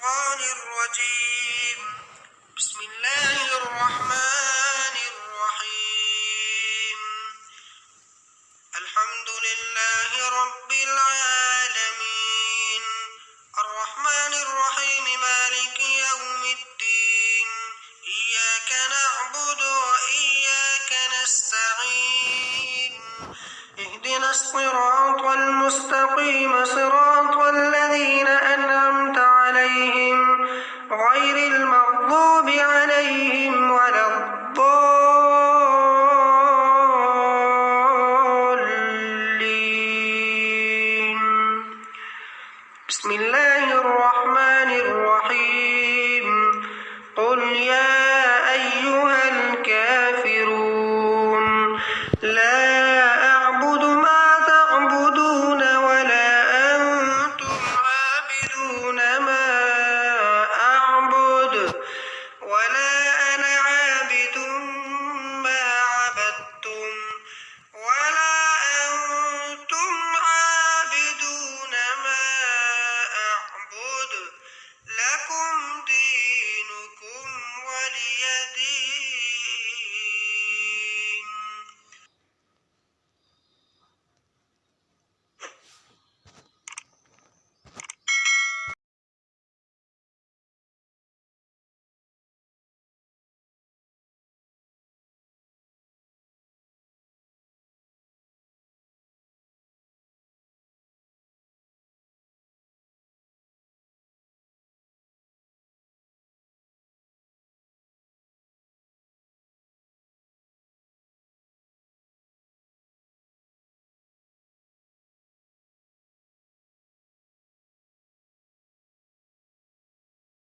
الشيطان الرجيم. بسم الله الرحمن الرحيم. الحمد لله رب العالمين، الرحمن الرحيم، مالك يوم الدين. إياك نعبد وإياك نستعين. اهدنا الصراط المستقيم، صراط الذين أنعمت عليهم غير المغضوب عليهم ولا الضالين. بسم الله الرحمن الرحيم. قل يا أيها الكافرون لا أعبد ما تعبدون ولا أنتم عابدون ما أعبد ولا أنا عابد ما عبدتم ولا أنتم عابدون ما أعبد. لكم دينكم